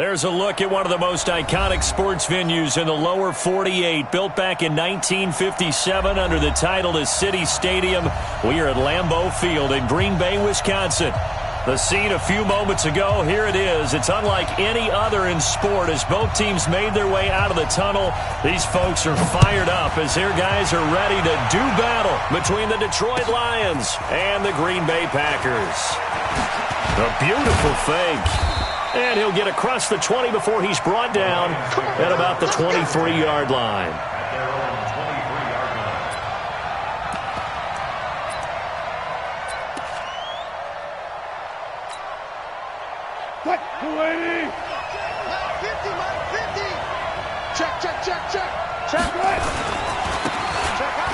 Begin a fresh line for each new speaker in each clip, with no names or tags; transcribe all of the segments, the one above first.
There's a look at one of the most iconic sports venues in the lower 48, built back in 1957 under the title of City Stadium. We are at Lambeau Field in Green Bay, Wisconsin. The scene a few moments ago, here it is. It's unlike any other in sport as both teams made their way out of the tunnel. These folks are fired up as their guys are ready to do battle between the Detroit Lions and the Green Bay Packers. A beautiful fake. And he'll get across the 20 before he's brought down at about the 23-yard line.
What? 280. 50. Check right.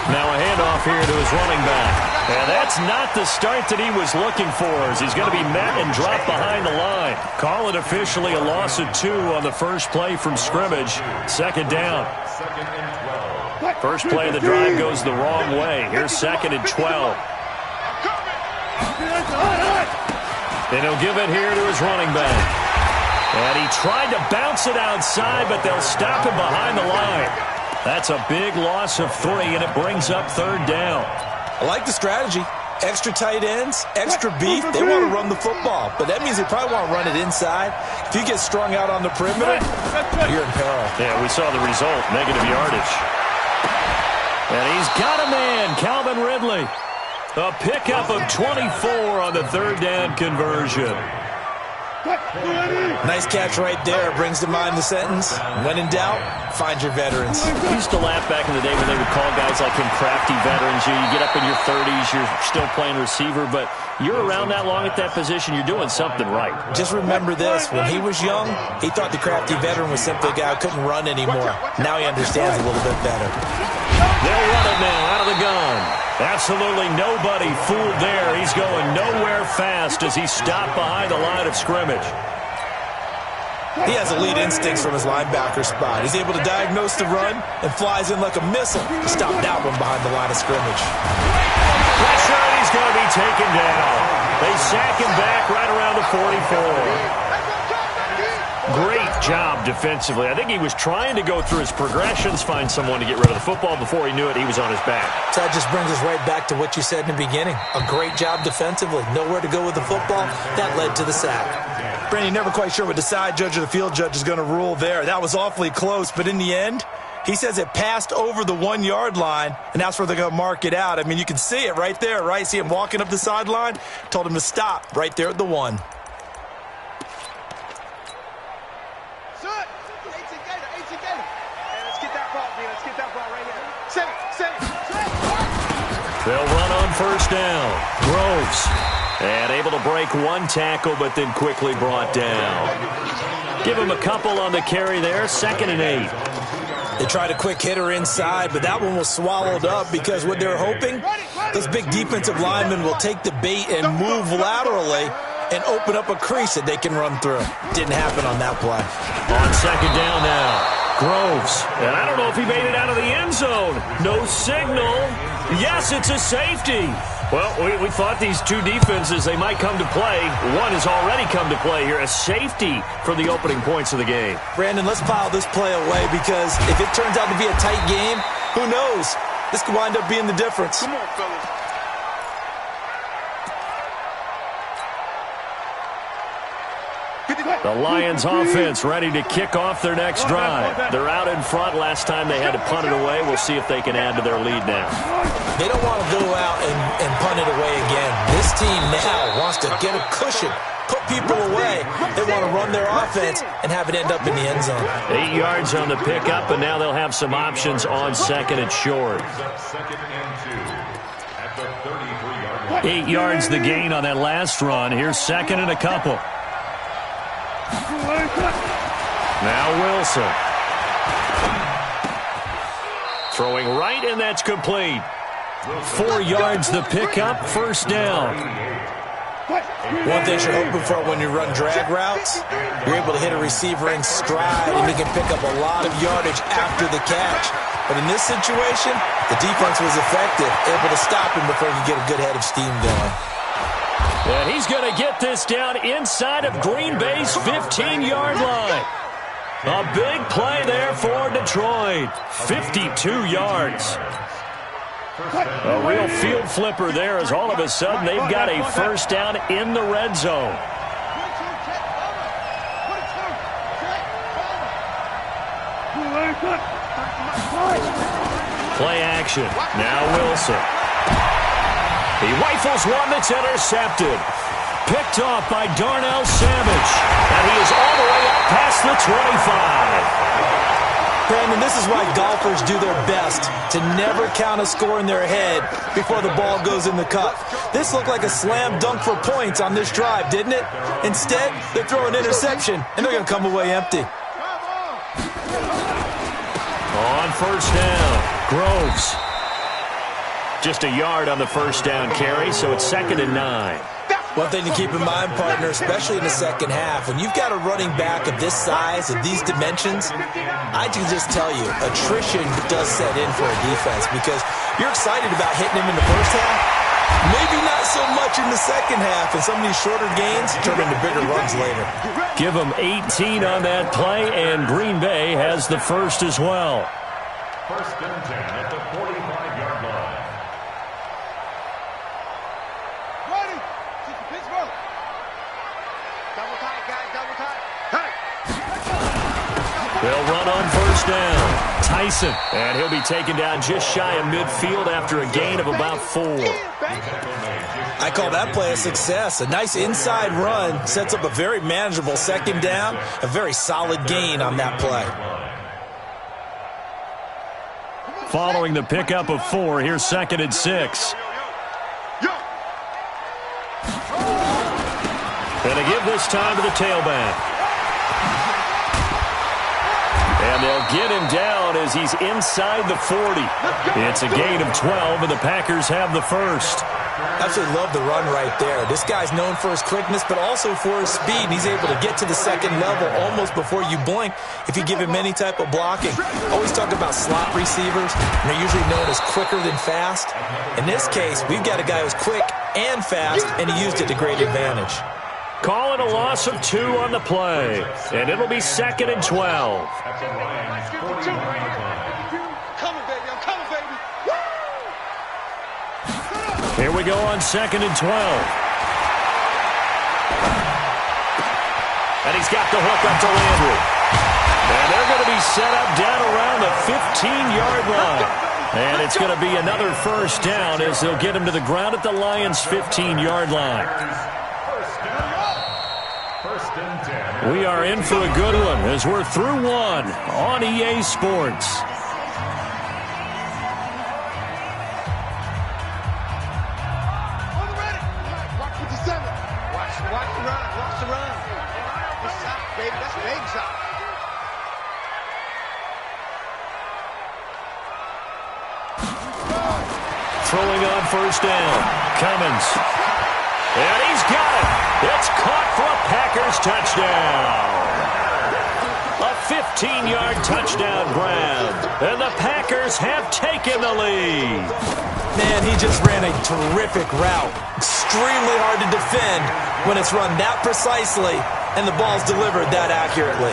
Now a handoff here to his running back. And that's not the start that he was looking for, as he's going to be met and dropped behind the line. Call it officially a loss of 2 on the first play from scrimmage. Second down. First play of the drive goes the wrong way. Here's 2nd and 12. And he'll give it here to his running back. And he tried to bounce it outside, but they'll stop him behind the line. That's a big loss of 3, and it brings up 3rd down.
I like the strategy. Extra tight ends, extra beef. They want to run the football, but that means they probably want to run it inside. If you get strung out on the perimeter, you're in peril.
Yeah, we saw the result, negative yardage. And he's got a man, Calvin Ridley. A pickup of 24 on the 3rd down conversion.
Nice catch right there. Brings to mind the sentence, when in doubt, find your veterans.
I used to laugh back in the day when they would call guys like him crafty veterans. You get up in your 30s, you're still playing receiver, but you're around that long at that position, you're doing something right.
Just remember this. When he was young, he thought the crafty veteran was simply a guy who couldn't run anymore. Now he understands a little bit better.
They'll run it now out of the gun. Absolutely nobody fooled there. He's going nowhere fast as he's stopped behind the line of scrimmage.
He has elite instincts from his linebacker spot. He's able to diagnose the run and flies in like a missile to stop that one behind the line of scrimmage.
Pressure, and he's going to be taken down. They sack him back right around the 44. Great job defensively. I think he was trying to go through his progressions, find someone to get rid of the football. Before he knew it, he was on his back.
So that just brings us right back to what you said in the beginning. A great job defensively. Nowhere to go with the football. That led to the sack.
Brandon, never quite sure what the side judge or the field judge is going to rule there. That was awfully close, but in the end, he says it passed over the 1-yard line, and that's where they're going to mark it out. I mean, you can see it right there, right? See him walking up the sideline? Told him to stop right there at the 1.
They'll run on first down. Groves. And able to break one tackle, but then quickly brought down. Give him a couple on the carry there. 2nd and 8.
They tried a quick hitter inside, but that one was swallowed up because what they're hoping, those big defensive linemen will take the bait and move laterally and open up a crease that they can run through. Didn't happen on that play.
On 2nd down now. Groves. And I don't know if he made it out of the end zone. No signal. Yes, it's a safety. Well, we thought these two defenses, they might come to play. One has already come to play here. A safety for the opening points of the game.
Brandon, let's pile this play away because if it turns out to be a tight game, who knows? This could wind up being the difference.
Come on, fellas.
The Lions offense ready to kick off their next drive. They're out in front. Last time they had to punt it away. We'll see if they can add to their lead now.
They don't want to go out and punt it away again. This team now wants to get a cushion, put people away. They want to run their offense and have it end up in the end zone.
8 yards on the pickup, and now they'll have some options on 2nd and short. 8 yards the gain on that last run. Here's 2nd and a couple. Now Wilson. Throwing right, and that's complete. 4 yards the pickup, first down.
One thing you're hoping for when you run drag routes, you're able to hit a receiver in stride, and he can pick up a lot of yardage after the catch. But in this situation, the defense was effective, able to stop him before he could get a good head of steam going.
And he's going to get this down inside of Green Bay's 15-yard line. A big play there for Detroit. 52 yards. A real field flipper there as all of a sudden they've got a first down in the red zone. Play action. Now Wilson. He rifles one that's intercepted. Picked off by Darnell Savage. And he is all the way up past the 25.
Brandon, this is why golfers do their best to never count a score in their head before the ball goes in the cup. This looked like a slam dunk for points on this drive, didn't it? Instead, they throw an interception, and they're going to come away empty.
On first down, Groves. Just a yard on the first down carry, so it's 2nd and 9.
One thing to keep in mind, partner, especially in the second half, when you've got a running back of this size, of these dimensions, I can just tell you, attrition does set in for a defense because you're excited about hitting him in the first half, maybe not so much in the second half, and some of these shorter gains turn into bigger runs later.
Give him 18 on that play, and Green Bay has the first as well.
1st and 10 at the 45-yard line.
They'll run on first down. Tyson. And he'll be taken down just shy of midfield after a gain of about 4.
I call that play a success. A nice inside run sets up a very manageable second down. A very solid gain on that play.
Following the pickup of 4, here's 2nd and 6. And they give this time to the tailback. And they'll get him down as he's inside the 40. It's a gain of 12, and the Packers have the first.
Absolutely love the run right there. This guy's known for his quickness, but also for his speed. He's able to get to the second level almost before you blink if you give him any type of blocking. Always talk about slot receivers, and they're usually known as quicker than fast. In this case, we've got a guy who's quick and fast, and he used it to great advantage.
Call it a loss of 2 on the play, and it'll be 2nd and 12. Here we go on 2nd and 12. And he's got the hook up to Landry. And they're going to be set up down around the 15-yard line. And it's going to be another first down as they'll get him to the ground at the Lions' 15-yard line. We are in for a good one as we're through one on EA Sports. Throwing on first down, Cummins. And he's got it. It's caught for a Packers touchdown. A 15-yard touchdown grab. And the Packers have taken the lead.
Man, he just ran a terrific route. Extremely hard to defend when it's run that precisely and the ball's delivered that accurately.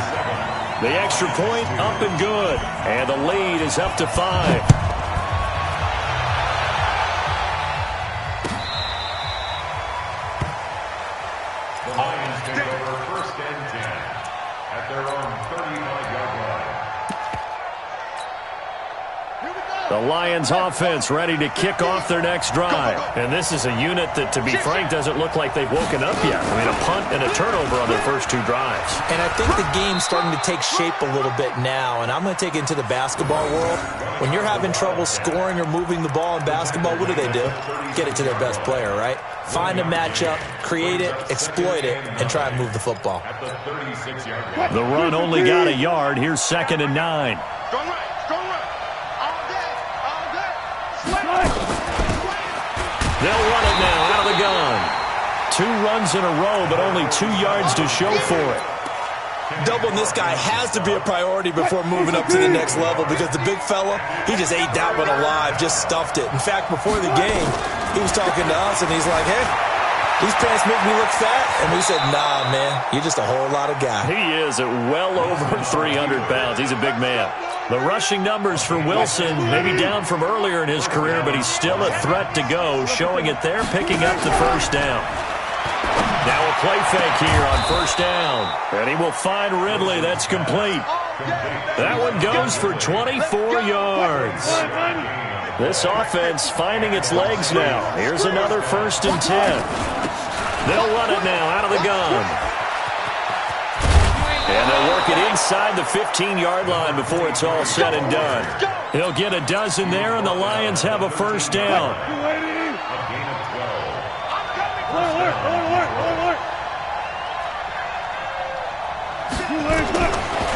The extra point up and good. And the lead is up to 5. The Lions offense ready to kick off their next drive. And this is a unit that, to be frank, doesn't look like they've woken up yet. I mean, a punt and a turnover on their first 2 drives.
And I think the game's starting to take shape a little bit now. And I'm going to take it into the basketball world. When you're having trouble scoring or moving the ball in basketball, what do? Get it to their best player, right? Find a matchup, create it, exploit it, and try and move the football.
The run only got a yard. Here's 2nd and 9. They'll run it now out of the gun. 2 runs in a row, but only 2 yards to show for it.
Doubling this guy has to be a priority before moving up to the next level because the big fella, he just ate that one alive, just stuffed it. In fact, before the game, he was talking to us, and he's like, hey, these pants make me look fat. And we said, nah, man, you're just a whole lot of guy.
He is at well over 300 pounds. He's a big man. The rushing numbers for Wilson may be down from earlier in his career, but he's still a threat to go, showing it there, picking up the first down. Now a play fake here on first down. And he will find Ridley. That's complete. That one goes for 24 yards. This offense finding its legs now. Here's another 1st and 10. They'll run it now out of the gun. And they'll work it inside the 15-yard line before it's all said and done. He'll get a dozen there, and the Lions have a first down.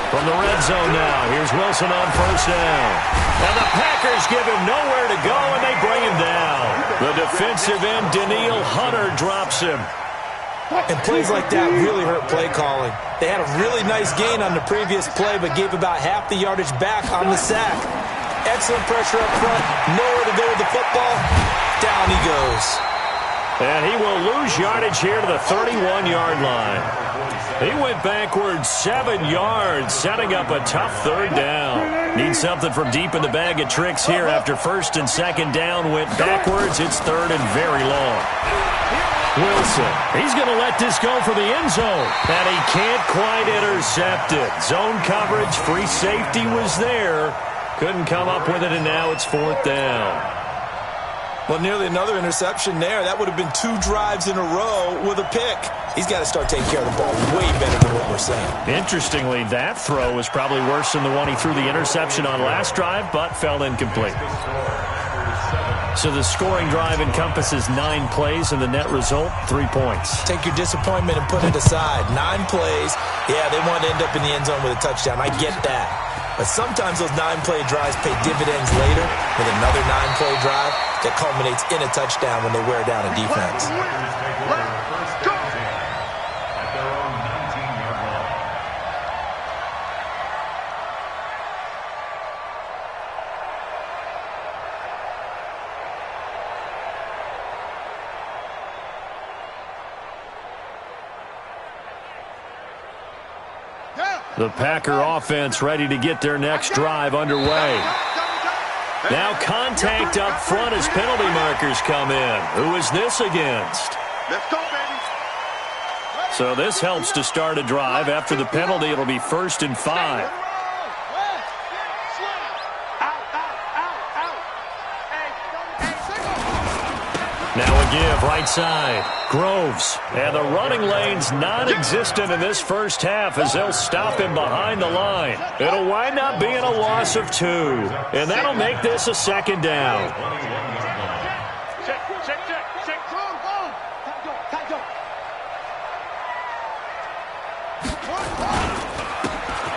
From the red zone now, here's Wilson on first down. And the Packers give him nowhere to go, and they bring him down. The defensive end, Danielle Hunter, drops him.
And plays like that really hurt play calling. They had a really nice gain on the previous play, but gave about half the yardage back on the sack. Excellent pressure up front. Nowhere to go with the football. Down he goes.
And he will lose yardage here to the 31-yard line. He went backwards 7 yards, setting up a tough third down. Needs something from deep in the bag of tricks here after 1st and 2nd down went backwards. It's 3rd and very long. Wilson, he's going to let this go for the end zone. And he can't quite intercept it. Zone coverage, free safety was there. Couldn't come up with it, and now it's 4th down.
Well, nearly another interception there. That would have been 2 drives in a row with a pick. He's got to start taking care of the ball way better than what we're saying. Interestingly, that throw was probably worse than the one he threw the interception on last drive, but fell incomplete. So the scoring drive encompasses 9 plays, and the net result, 3 points. Take your disappointment and put it aside. 9 plays. Yeah, they want to end up in the end zone with a touchdown. I get that. But sometimes those 9-play drives pay dividends later with another 9-play drive that culminates in a touchdown when they wear down a defense.
The Packer offense ready to get their next drive underway. Now contact up front as penalty markers come in. Who is this against?
Let's go, baby.
So this helps to start a drive. After the penalty, it'll be 1st and 5. Now a give, right side. Groves. And the running lane's non-existent in this first half as they'll stop him behind the line. It'll wind up being a loss of 2. And that'll make this a 2nd down.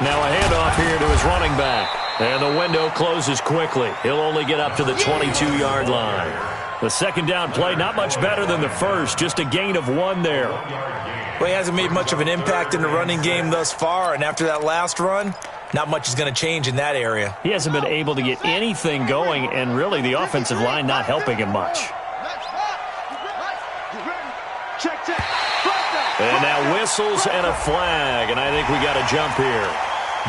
Now a handoff here to his running back. And the window closes quickly. He'll only get up to the 22-yard line. The 2nd down play, not much better than the first, just a gain of 1 there.
Well, he hasn't made much of an impact in the running game thus far, and after that last run, not much is going to change in that area.
He hasn't been able to get anything going, and really the offensive line not helping him much. And now whistles and a flag, and I think we got a jump here.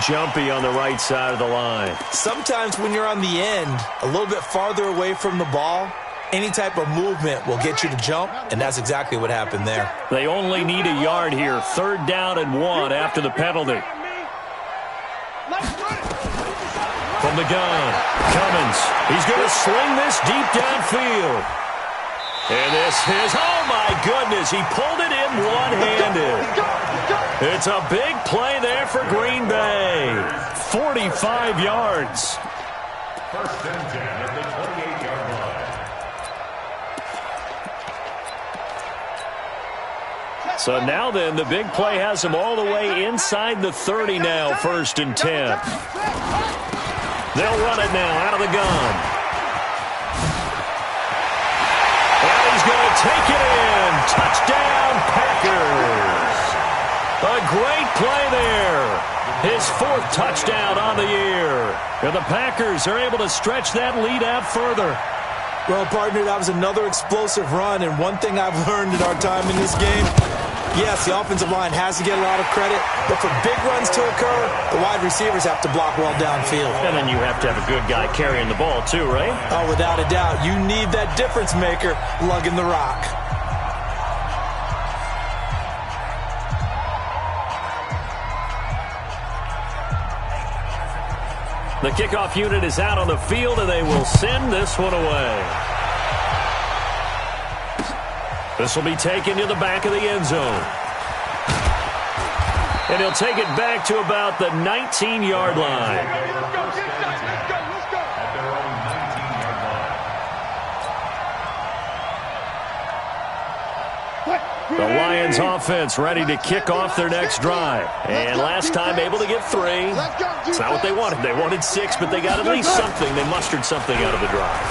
Jumpy on the right side of the line.
Sometimes when you're on the end, a little bit farther away from the ball, any type of movement will get you to jump, and that's exactly what happened there.
They only need a yard here. 3rd down and 1 after the penalty. From the gun, Cummins. He's going to sling this deep downfield. And this is, oh my goodness, he pulled it in one-handed. It's a big play there for Green Bay. 45 yards.
1st and 10 at the 28-yard line.
So now then, the big play has him all the way inside the 30 now, 1st and 10. They'll run it now out of the gun. And he's going to take it in. Touchdown, Packers. A great play there. His 4th touchdown on the year. And the Packers are able to stretch that lead out further.
Well, partner, that was another explosive run, and one thing I've learned in our time in this game, yes, the offensive line has to get a lot of credit, but for big runs to occur, the wide receivers have to block well downfield.
And then you have to have a good guy carrying the ball too, right?
Oh, without a doubt. You need that difference maker lugging the rock.
The kickoff unit is out on the field, and they will send this one away. This will be taken to the back of the end zone. And he'll take it back to about the 19-yard line. The Lions offense ready to kick off their next drive. And last time able to get 3. It's not what they wanted. They wanted 6, but they got at least something. They mustered something out of the drive.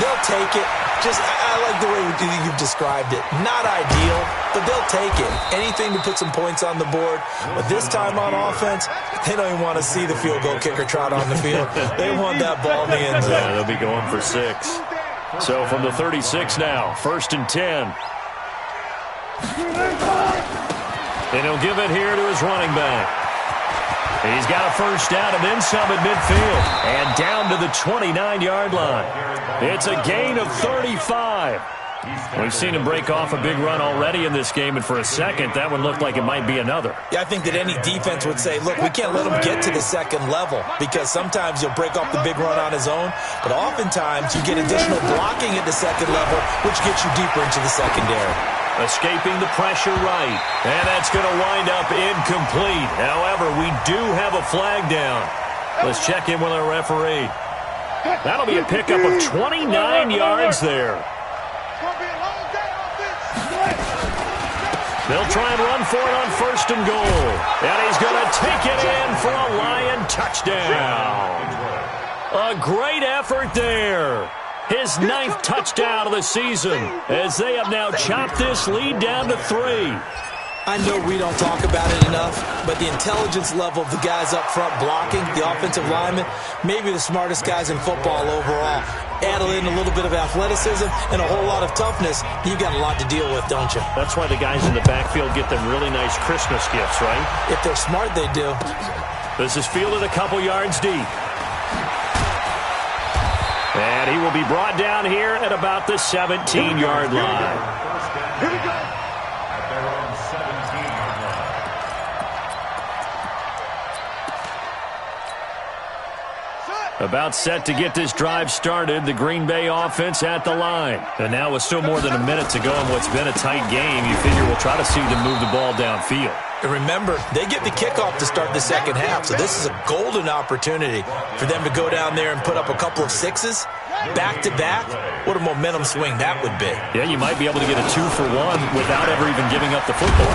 They'll take it. I like the way you've described it. Not ideal, but they'll take it. Anything to put some points on the board. But this time on offense, they don't even want to see the field goal kicker trot on the field. They want that ball in the end zone.
Yeah, they'll be going for 6. So from the 36 now, 1st and 10. And he'll give it here to his running back. He's got a first down and then some at midfield. And down to the 29-yard line. It's a gain of 35. We've seen him break off a big run already in this game, and for a second, that one looked like it might be another.
Yeah, I think that any defense would say, look, we can't let him get to the second level, because sometimes he'll break off the big run on his own, but oftentimes you get additional blocking at the second level, which gets you deeper into the secondary.
Escaping the pressure right, and that's going to wind up incomplete. However, we do have a flag down. Let's check in with our referee. That'll be a pickup of 29 yards there. They'll try and run for it on 1st and goal. And he's going to take it in for a Lion touchdown. A great effort there. His 9th touchdown of the season as they have now chopped this lead down to 3.
I know we don't talk about it enough, but the intelligence level of the guys up front blocking, the offensive linemen, maybe the smartest guys in football overall. Add in a little bit of athleticism and a whole lot of toughness, you've got a lot to deal with, don't you?
That's why the guys in the backfield get them really nice Christmas gifts, right?
If they're smart, they do.
This is fielded a couple yards deep. And he will be brought down here at about the 17-yard line.
Here we go.
About set to get this drive started, the Green Bay offense at the line. And now with still more than a minute to go in what's been a tight game, you figure we'll try to see them move the ball downfield.
And remember, they get the kickoff to start the second half, so this is a golden opportunity for them to go down there and put up a couple of 6s back-to-back. What a momentum swing that would be.
Yeah, you might be able to get a 2-for-1 without ever even giving up the football.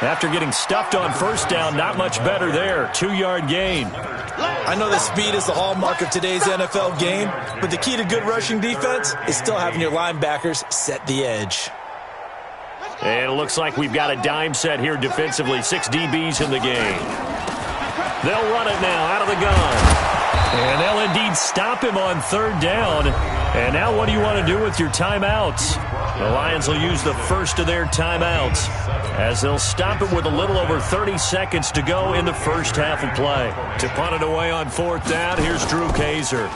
After getting stuffed on 1st down, not much better there. 2-yard gain.
I know that speed is the hallmark of today's NFL game, but the key to good rushing defense is still having your linebackers set the edge.
And it looks like we've got a dime set here defensively. 6 DBs in the game. They'll run it now out of the gun. And they'll indeed stop him on 3rd down. And now what do you want to do with your timeouts? The Lions will use the first of their timeouts as they'll stop it with a little over 30 seconds to go in the first half of play. To punt it away on 4th down, here's Drew Kaiser.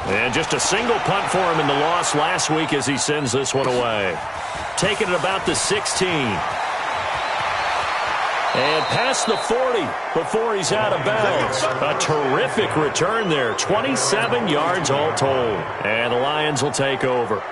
And just a single punt for him in the loss last week as he sends this one away. Taking it about the 16. And past the 40 before he's out of bounds. A terrific return there. 27 yards all told. And the Lions will take over.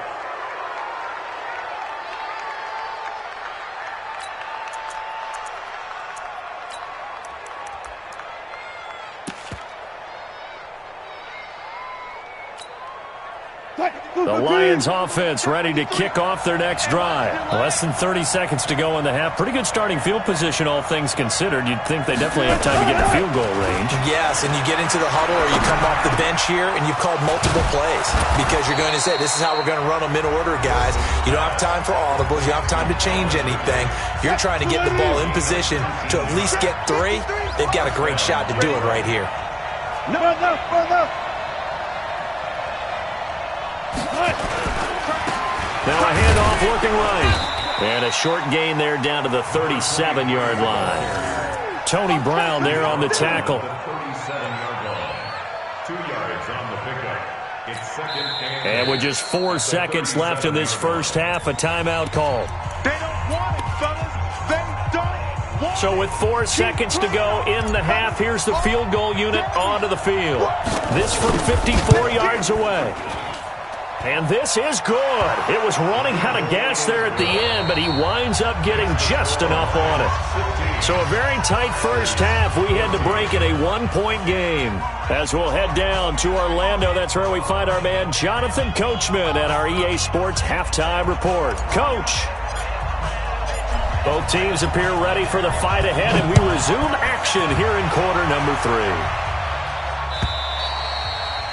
The Lions offense ready to kick off their next drive. Less than 30 seconds to go in the half. Pretty good starting field position, all things considered. You'd think they definitely have time to get in field goal range.
Yes, and you get into the huddle or you come off the bench here and you've called multiple plays because you're going to say, this is how we're going to run them in order, guys. You don't have time for audibles. You don't have time to change anything. If you're trying to get the ball in position to at least get 3, they've got a great shot to do it right here.
No.
Now a handoff looking right. And a short gain there down to the 37-yard line. Tony Brown there on the tackle.
37-yard line. 2 yards on the pickup. It's second
And with just 4 seconds left in this first half, a timeout call.
They don't want it, fellas. They don't want it.
So with 4 seconds to go in the half, here's the field goal unit onto the field. This from 54 yards away. And this is good. It was running out of gas there at the end, but he winds up getting just enough on it. So a very tight first half. We had to break in a 1-point game. As we'll head down to Orlando, that's where we find our man Jonathan Coachman at our EA Sports Halftime Report. Coach. Both teams appear ready for the fight ahead, and we resume action here in quarter number 3.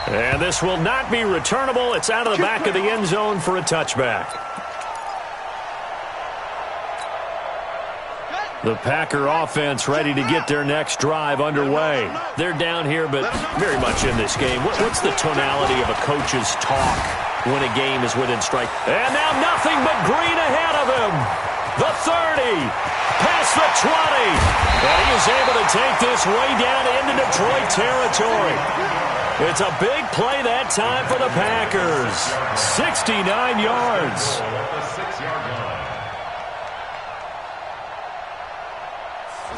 And this will not be returnable. It's out of the back of the end zone for a touchback. The Packer offense ready to get their next drive underway. They're down here, but very much in this game. What's the tonality of a coach's talk when a game is within strike? And now nothing but green ahead of him. The 30, past the 20. And he is able to take this way down into Detroit territory. It's a big play that time for the Packers. 69 yards.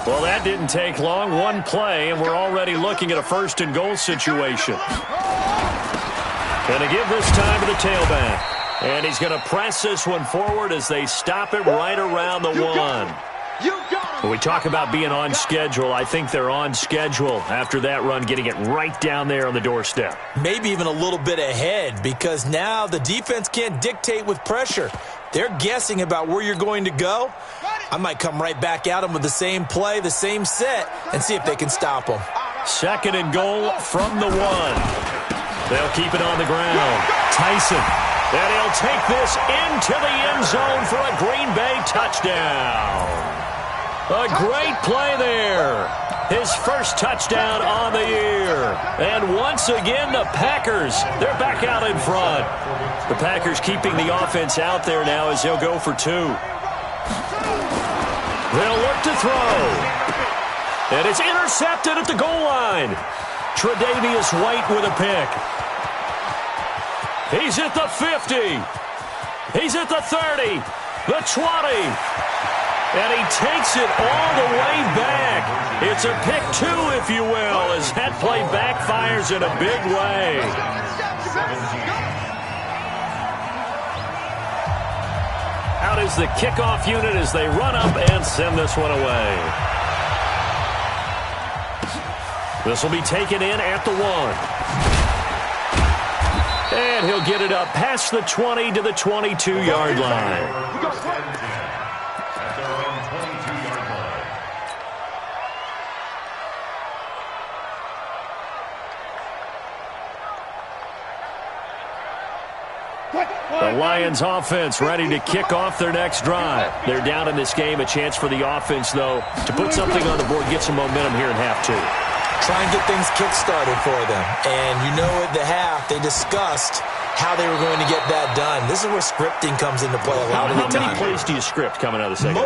Well, that didn't take long. One play, and we're already looking at a first-and-goal situation. Going to give this time to the tailback. And he's going to press this one forward as they stop it right around the 1. When we talk about being on schedule, I think they're on schedule after that run, getting it right down there on the doorstep.
Maybe even a little bit ahead, because now the defense can't dictate with pressure. They're guessing about where you're going to go. I might come right back at them with the same play, the same set, and see if they can stop them.
Second and goal from the 1. They'll keep it on the ground. Tyson. And he'll take this into the end zone for a Green Bay touchdown. A great play there. His first touchdown on the year. And once again, the Packers, they're back out in front. The Packers keeping the offense out there now as they'll go for 2. They'll look to throw. And it's intercepted at the goal line. Tre'Davious White with a pick. He's at the 50. He's at the 30. The 20. And he takes it all the way back. It's a pick 2, if you will, as that play backfires in a big way. Out is the kickoff unit as they run up and send this one away. This will be taken in at the 1. And he'll get it up past the 20 to the 22-yard line. The Lions offense ready to kick off their next drive. They're down in this game. A chance for the offense, though, to put something on the board, get some momentum here in half 2.
Try and get things kick-started for them. And you know at the half, they discussed how they were going to get that done. This is where scripting comes into play a lot of the time.
How many plays do you script coming out of the second?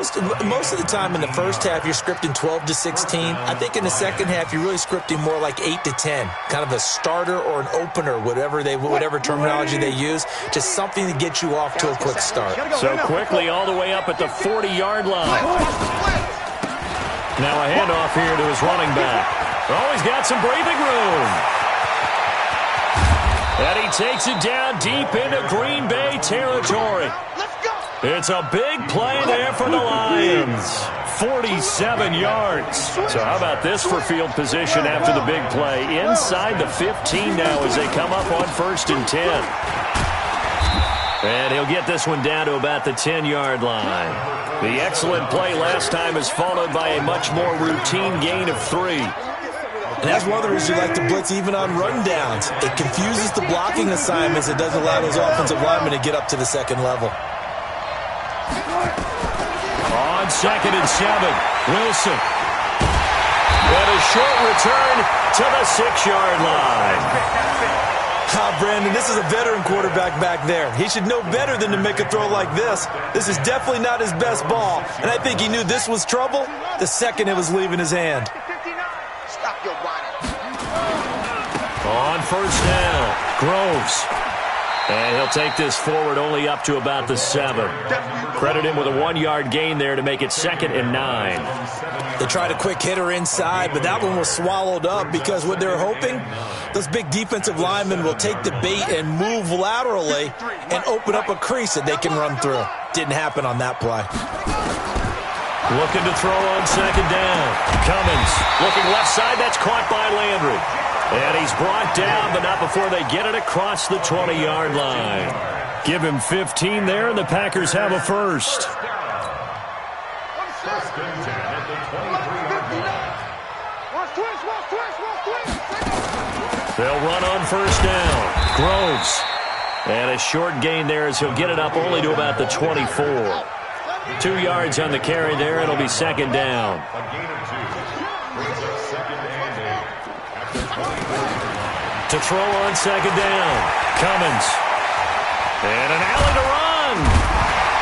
Most of the time in the first half, you're scripting 12 to 16. I think in the second half, you're really scripting more like 8 to 10. Kind of a starter or an opener, whatever terminology they use. Just something to get you off to a quick start.
So quickly all the way up at the 40-yard line. Now a handoff here to his running back. Oh, he's got some breathing room. And he takes it down deep into Green Bay territory. It's a big play there for the Lions. 47 yards. So how about this for field position after the big play? Inside the 15 now as they come up on 1st and 10. And he'll get this one down to about the 10-yard line. The excellent play last time is followed by a much more routine gain of 3.
And that's one of the reasons you like to blitz even on rundowns. It confuses the blocking assignments. It doesn't allow those offensive linemen to get up to the second level.
On 2nd and 7, Wilson. And a short return to the 6-yard line.
Brandon, this is a veteran quarterback back there. He should know better than to make a throw like this. This is definitely not his best ball, and I think he knew this was trouble the second it was leaving his hand.
Stop your whining.
On first down, Groves. And he'll take this forward only up to about the 7. Credit him with a 1-yard gain there to make it 2nd and 9.
They tried a quick hitter inside, but that one was swallowed up because what they're hoping, those big defensive linemen will take the bait and move laterally and open up a crease that they can run through. Didn't happen on that play.
Looking to throw on 2nd down. Cummins looking left side. That's caught by Landry. And he's brought down, but not before they get it across the 20-yard line. Give him 15 there, and the Packers have a first.
First and 10 at the 23-yard line.
They'll run on first down. Groves. And a short gain there as he'll get it up only to about the 24. 2 yards on the carry there. It'll be 2nd down.
A gain of 2. Brings up 2nd and 8.
To throw on 2nd down. Cummins. And an alley to run.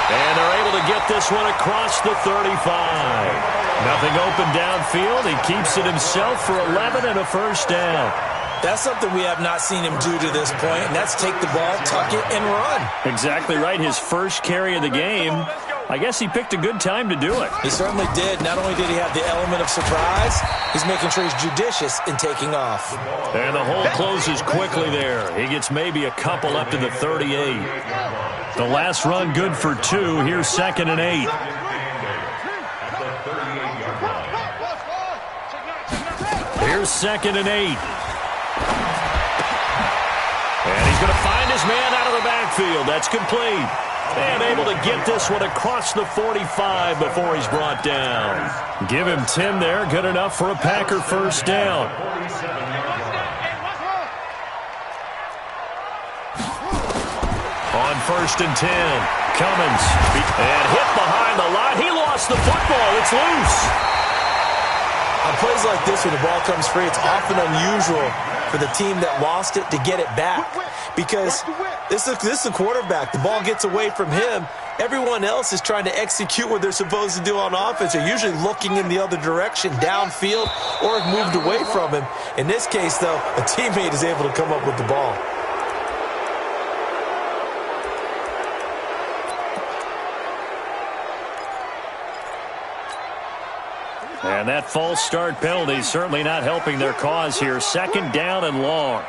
And they're able to get this one across the 35. Nothing open downfield. He keeps it himself for 11 and a first down.
That's something we have not seen him do to this point, and that's take the ball, tuck it, and run.
Exactly right. His first carry of the game. I guess he picked a good time to do it.
He certainly did. Not only did he have the element of surprise, he's making sure he's judicious in taking off.
And the hole closes quickly there. He gets maybe a couple up to the 38. The last run good for 2. Here's 2nd and 8. Here's 2nd and 8. And he's going to find his man out of the backfield. That's complete. And able to get this one across the 45 before he's brought down. Give him 10 there. Good enough for a Packer first down. On first and 10, Cummins. And hit behind the line. He lost the football. It's loose.
On plays like this, when the ball comes free, it's often unusual for the team that lost it to get it back. Because this is the quarterback. The ball gets away from him. Everyone else is trying to execute what they're supposed to do on offense. They're usually looking in the other direction, downfield, or have moved away from him. In this case, though, a teammate is able to come up with the ball.
And that false start penalty certainly not helping their cause here. 2nd down and long.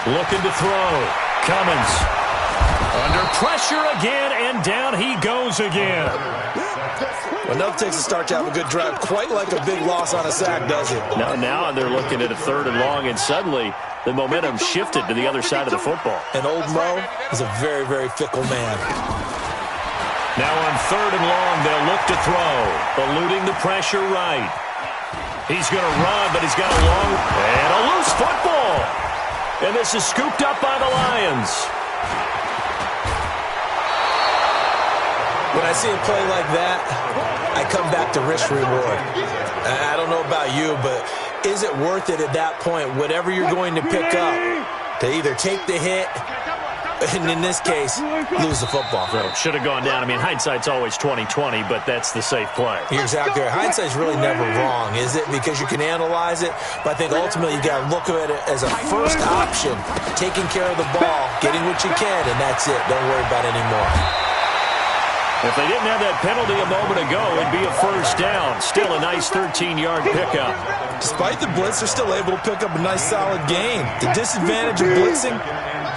Looking to throw. Cummins. Under pressure again, and down he goes again.
Well, nothing takes a start to have a good drive. Quite like a big loss on a sack, does it?
Now they're looking at a 3rd and long, and suddenly the momentum shifted to the other side of the football.
And old Mo is a very, very fickle man.
Now on 3rd and long, they'll look to throw. Eluding the pressure right. He's going to run, but he's got a long and a loose football. And this is scooped up by the Lions.
When I see a play like that, I come back to risk-reward. I don't know about you, but is it worth it at that point, whatever you're going to pick up, to either take the hit, and in this case, lose the football?
So should have gone down. I mean, hindsight's always 20/20, but that's the safe play.
You're exactly right. Hindsight's really never wrong, is it? Because you can analyze it, but I think ultimately you got to look at it as a first option, taking care of the ball, getting what you can, and that's it. Don't worry about it anymore.
If they didn't have that penalty a moment ago, it'd be a first down. Still a nice 13-yard pickup.
Despite the blitz, they're still able to pick up a nice, solid gain. The disadvantage of blitzing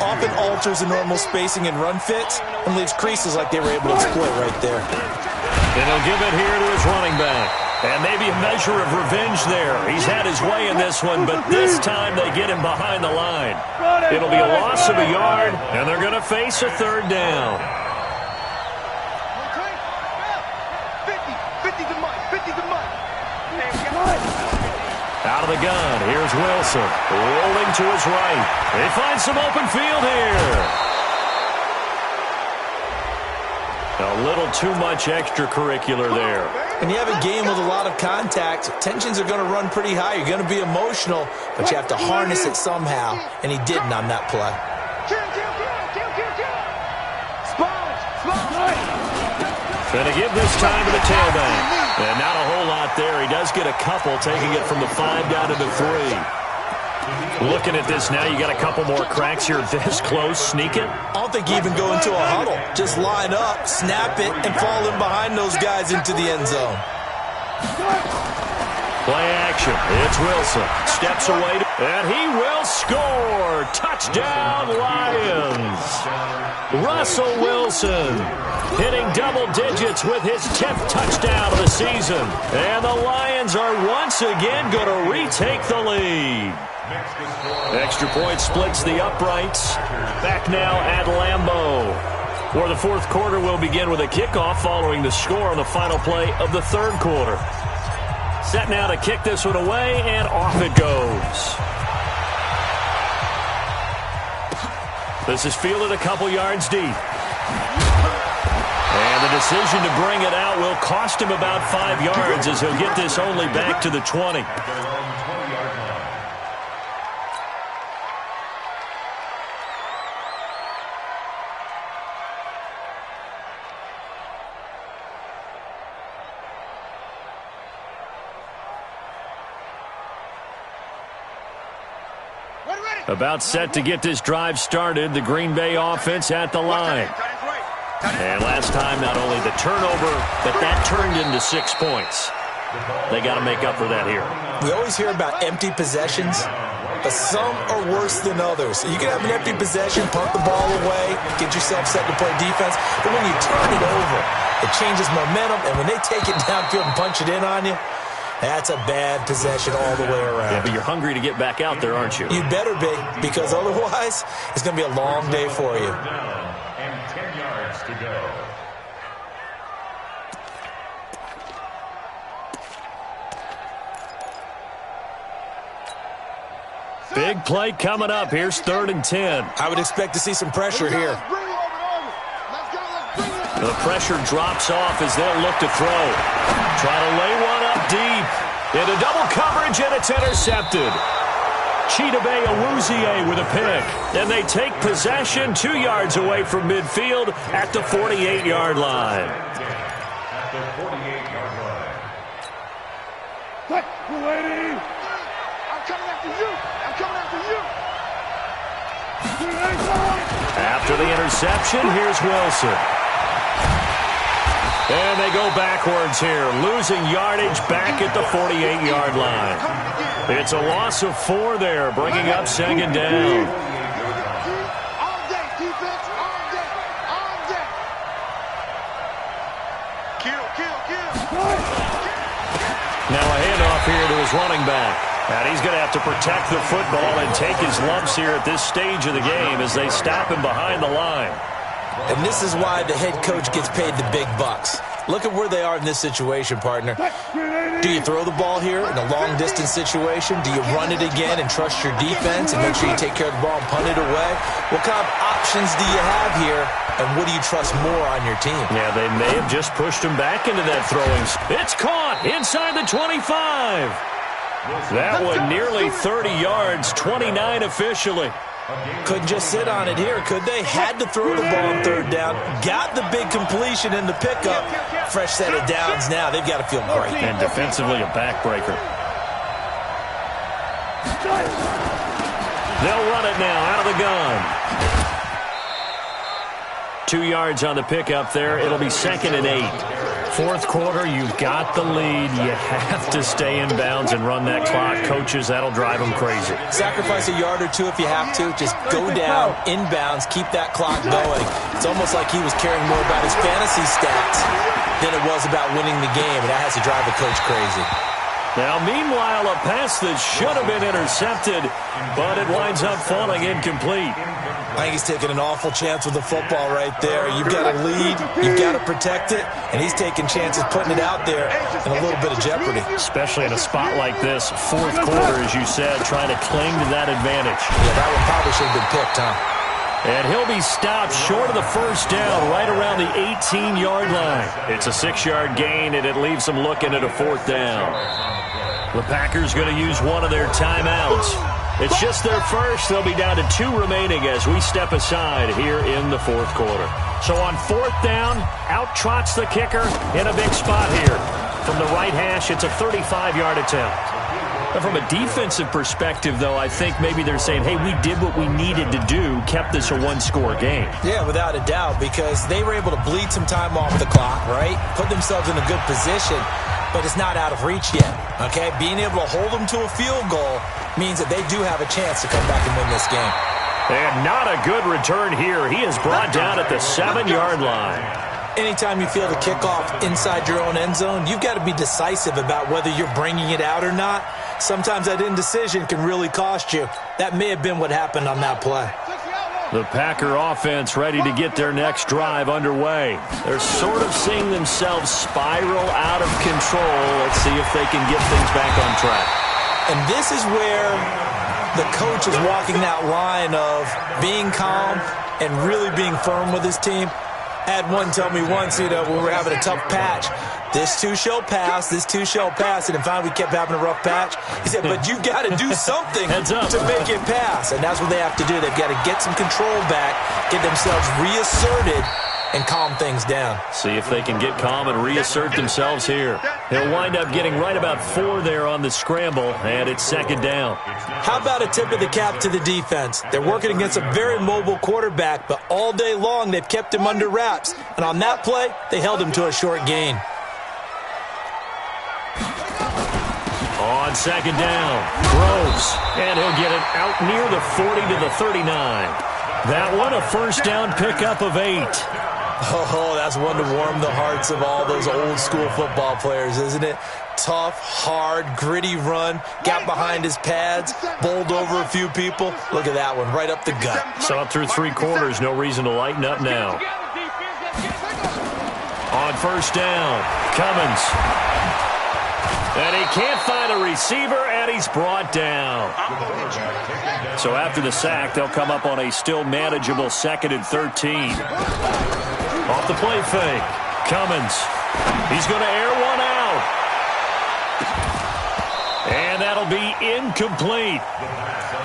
often alters the normal spacing and run fits and leaves creases like they were able to exploit right there.
And he'll give it here to his running back. And maybe a measure of revenge there. He's had his way in this one, but this time they get him behind the line. It'll be a loss of a yard, and they're going to face a 3rd down. Out of the gun, here's Wilson, rolling to his right. They find some open field here. A little too much extracurricular there.
When you have a game with a lot of contact, tensions are going to run pretty high. You're going to be emotional, but you have to harness it somehow, and he didn't on that play.
Gonna give this time to the tailback. And not a whole lot there. He does get a couple, taking it from the 5 down to the 3. Looking at this now, you got a couple more cracks here this close. Sneak it.
I don't think you even go into a huddle. Just line up, snap it, and fall in behind those guys into the end zone.
Play action. It's Wilson. Steps away, and he will score. Touchdown, Lions. Russell Wilson hitting double digits with his 10th touchdown of the season. And the Lions are once again going to retake the lead. Extra point splits the uprights. Back now at Lambeau. For the fourth quarter, we'll begin with a kickoff following the score on the final play of the third quarter. Set now to kick this one away, and off it goes. This is fielded a couple yards deep. And the decision to bring it out will cost him about 5 yards as he'll get this only back to the 20. About set to get this drive started, the Green Bay offense at the line. And last time, not only the turnover, but that turned into 6 points. They got to make up for that here.
We always hear about empty possessions, but some are worse than others. You can have an empty possession, punt the ball away, get yourself set to play defense, but when you turn it over, it changes momentum, and when they take it downfield and punch it in on you, that's a bad possession all the way around.
Yeah, but you're hungry to get back out there, aren't you?
You better be, because otherwise, it's going to be a long day for you.
And 10 yards to go.
Big play coming up. Here's 3rd and 10.
I would expect to see some pressure here.
The pressure drops off as they'll look to throw. Try to lay one up deep. Into double coverage, and it's intercepted. Chidobe Awuzie with a pick. And they take possession 2 yards away from midfield at the 48-yard line.
At the 48-yard line.
I'm coming after you. I'm coming after you.
After the interception, here's Wilson. And they go backwards here, losing yardage back at the 48-yard line. It's a loss of 4 there, bringing up 2nd down.
All day, defense, all day, all day. Kill.
Now a handoff here to his running back. And he's going to have to protect the football and take his lumps here at this stage of the game as they stop him behind the line.
And this is why the head coach gets paid the big bucks. Look at where they are in this situation, partner. Do you throw the ball here in a long-distance situation? Do you run it again and trust your defense and make sure you take care of the ball and punt it away? What kind of options do you have here, and what do you trust more on your team?
Yeah, they may have just pushed him back into that throwing. It's caught inside the 25. That one nearly 30 yards, 29 officially.
Couldn't just sit on it here, could they? Had to throw the ball on 3rd down. Got the big completion in the pickup. Fresh set of downs now. They've got to feel great.
And defensively, a backbreaker. They'll run it now out of the gun. 2 yards on the pickup there. It'll be 2nd and 8. Fourth quarter, you've got the lead. You have to stay in bounds and run that clock. Coaches, that'll drive them crazy.
Sacrifice a yard or two if you have to. Just go down, inbounds, keep that clock going. It's almost like he was caring more about his fantasy stats than it was about winning the game, and that has to drive the coach crazy.
Now, meanwhile, a pass that should have been intercepted, but it winds up falling incomplete.
I think he's taking an awful chance with the football right there. You've got a lead, you've got to protect it, and he's taking chances putting it out there in a little bit of jeopardy.
Especially in a spot like this, fourth quarter, as you said, trying to cling to that advantage.
Yeah, that one probably should have been picked, huh?
And he'll be stopped short of the first down right around the 18-yard line. It's a 6-yard gain, and it leaves them looking at a 4th down. The Packers going to use one of their timeouts. It's just their first. They'll be down to 2 remaining as we step aside here in the 4th quarter. So on 4th down, out trots the kicker in a big spot here. From the right hash, it's a 35-yard attempt. And from a defensive perspective, though, I think maybe they're saying, hey, we did what we needed to do, kept this a 1-score game.
Yeah, without a doubt, because they were able to bleed some time off the clock, right? Put themselves in a good position, but it's not out of reach yet, okay? Being able to hold them to a field goal means that they do have a chance to come back and win this game.
And not a good return here. He is brought down at the 7-yard line.
Anytime you feel the kickoff inside your own end zone, you've got to be decisive about whether you're bringing it out or not. Sometimes that indecision can really cost you. That may have been what happened on that play.
The Packer offense ready to get their next drive underway. They're sort of seeing themselves spiral out of control. Let's see if they can get things back on track.
And this is where the coach is walking that line of being calm and really being firm with his team. I had one tell me once, when we were having a tough patch, this too shall pass, this too shall pass, and then finally we kept having a rough patch. He said, but you've got to do something to make it pass, and that's what they have to do. They've got to get some control back, get themselves reasserted, and calm things down.
See if they can get calm and reassert themselves here. He'll wind up getting right about 4 there on the scramble, and it's 2nd down.
How about a tip of the cap to the defense? They're working against a very mobile quarterback, but all day long they've kept him under wraps. And on that play, they held him to a short gain.
On 2nd down, Groves, and he'll get it out near the 40 to the 39. That one, a 1st down pickup of 8.
Oh, that's one to warm the hearts of all those old-school football players, isn't it? Tough, hard, gritty run, got behind his pads, bowled over a few people. Look at that one, right up the gut.
So up through 3 quarters, no reason to lighten up now. On 1st down, Cummins. And he can't find a receiver, and he's brought down. So after the sack, they'll come up on a still manageable 2nd and 13. Off the play fake, Cummins. He's going to air one out. And that'll be incomplete.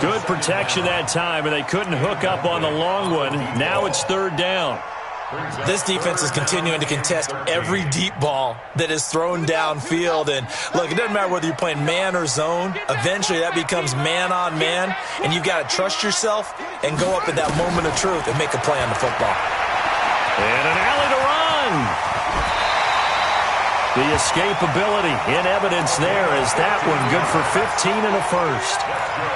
Good protection that time, and they couldn't hook up on the long one. Now it's 3rd down.
This defense is continuing to contest every deep ball that is thrown downfield. And, look, it doesn't matter whether you're playing man or zone. Eventually that becomes man-on-man, and you've got to trust yourself and go up at that moment of truth and make a play on the football.
And an alley to run. The escapability in evidence there as that one good for 15 and a 1st.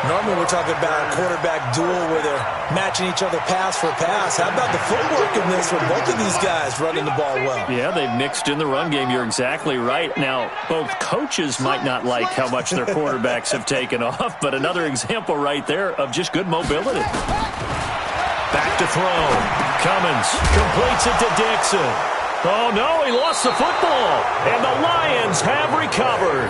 Normally we're talking about a quarterback duel where they're matching each other pass for pass. How about the footwork in this with both of these guys running the ball well?
Yeah, they've mixed in the run game. You're exactly right. Now, both coaches might not like how much their quarterbacks have taken off, but another example right there of just good mobility. Back to throw. Cummins completes it to Dixon. Oh, no, he lost the football. And the Lions have recovered.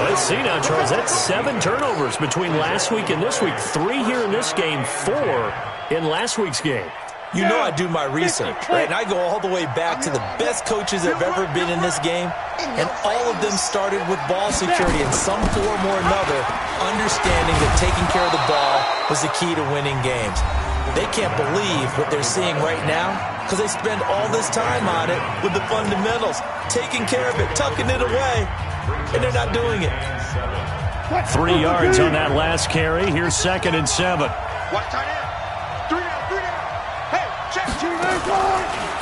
Let's see now, Charles. That's 7 turnovers between last week and this week. 3 here in this game, 4 in last week's game.
You know I do my research, right? And I go all the way back to the best coaches that have ever been in this game. And all of them started with ball security in some form or another, understanding that taking care of the ball was the key to winning games. They can't believe what they're seeing right now because they spend all this time on it with the fundamentals, taking care of it, tucking it away, and they're not doing it.
3 yards on that last carry. Here's 2nd and 7.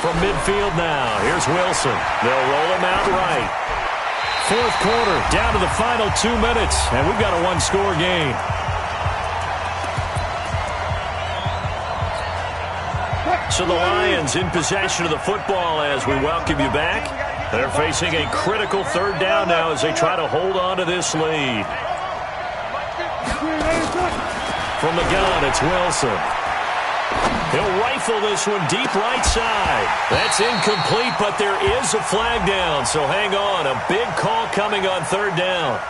From midfield now, here's Wilson. They'll roll him out right. 4th quarter, down to the final 2 minutes, and we've got a 1-score game. So the Lions in possession of the football as we welcome you back. They're facing a critical 3rd down now as they try to hold on to this lead. From the gun, it's Wilson. He'll rifle this one deep right side. That's incomplete, but there is a flag down, so hang on. A big call coming on 3rd down.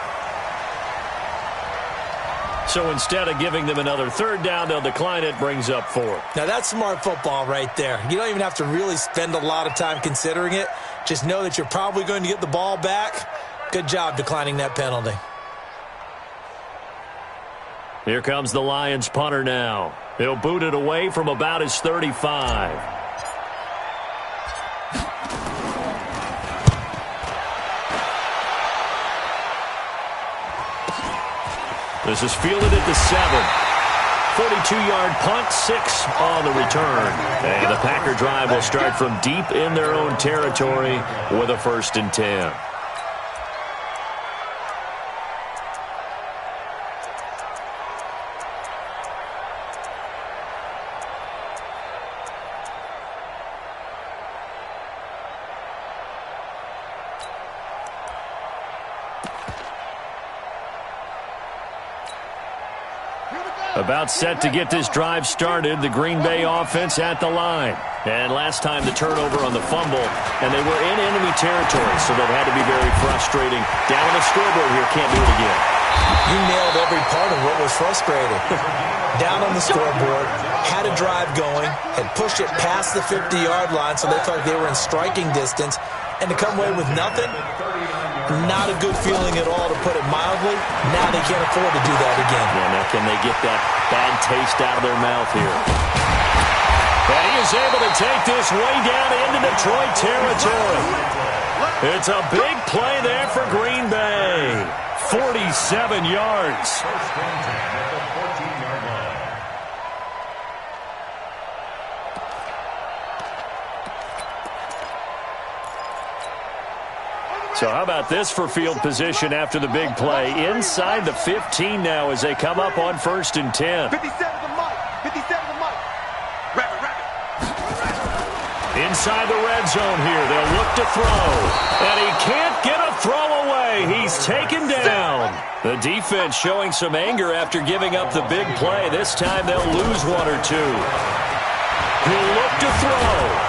So instead of giving them another third down, they'll decline it, brings up 4.
Now, that's smart football right there. You don't even have to really spend a lot of time considering it. Just know that you're probably going to get the ball back. Good job declining that penalty.
Here comes the Lions punter now. He'll boot it away from about his 35. This is fielded at the 7. 42-yard punt, 6 on the return. And the Packer drive will start from deep in their own territory with a 1st and 10. About set to get this drive started, the Green Bay offense at the line. And last time the turnover on the fumble, and they were in enemy territory, so that had to be very frustrating. Down on the scoreboard here, can't do it again.
You nailed every part of what was frustrating. Down on the scoreboard, had a drive going, had pushed it past the 50-yard line, so they felt like they were in striking distance, and to come away with nothing, not a good feeling at all, to put it mildly. Now they can't afford to do that again.
Yeah, now can they get that bad taste out of their mouth here? And he is able to take this way down into Detroit territory. It's a big play there for Green Bay. 47 yards.
First and 10 at the 14-yard line.
So how about this for field position after the big play? Inside the 15 now as they come up on 1st and 10.
57 to Mike. 57 to Mike. Rabbit.
Inside the red zone here. They'll look to throw. And he can't get a throw away. He's taken down. The defense showing some anger after giving up the big play. This time they'll lose 1 or 2. He'll look to throw.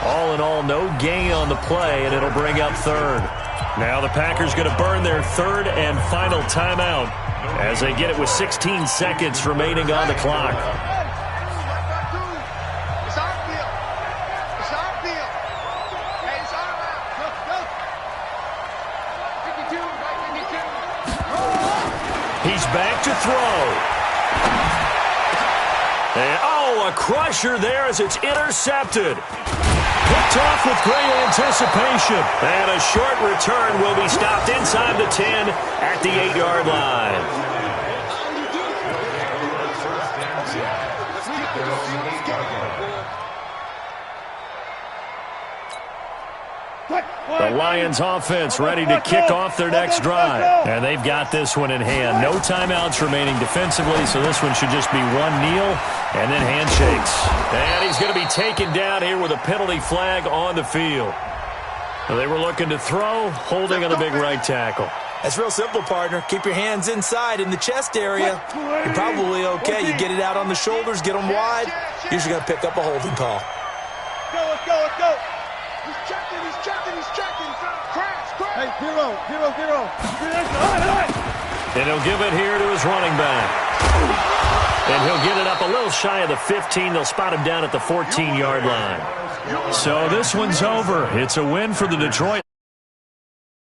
All in all, no gain on the play, and it'll bring up 3rd. Now the Packers going to burn their 3rd and final timeout as they get it with 16 seconds remaining on the clock.
It's our field. It's our field. Hey, it's our round. Go. 52, right 52.
He's back to throw. And, a crusher there as it's intercepted. Picked off with great anticipation. And a short return will be stopped inside the 10 at the 8-yard line. The Lions offense ready to kick off their next drive. And they've got this one in hand. No timeouts remaining defensively, so this one should just be one kneel and then handshakes. And he's going to be taken down here with a penalty flag on the field. They were looking to throw, holding on a big right tackle.
That's real simple, partner. Keep your hands inside in the chest area. You're probably okay. You get it out on the shoulders, get them wide. Usually going to pick up a holding call.
Let's go. He's checking. Crash. Hey, zero.
And he'll give it here to his running back. And he'll get it up a little shy of the 15. They'll spot him down at the 14-yard line. So this one's over. It's a win for the Detroit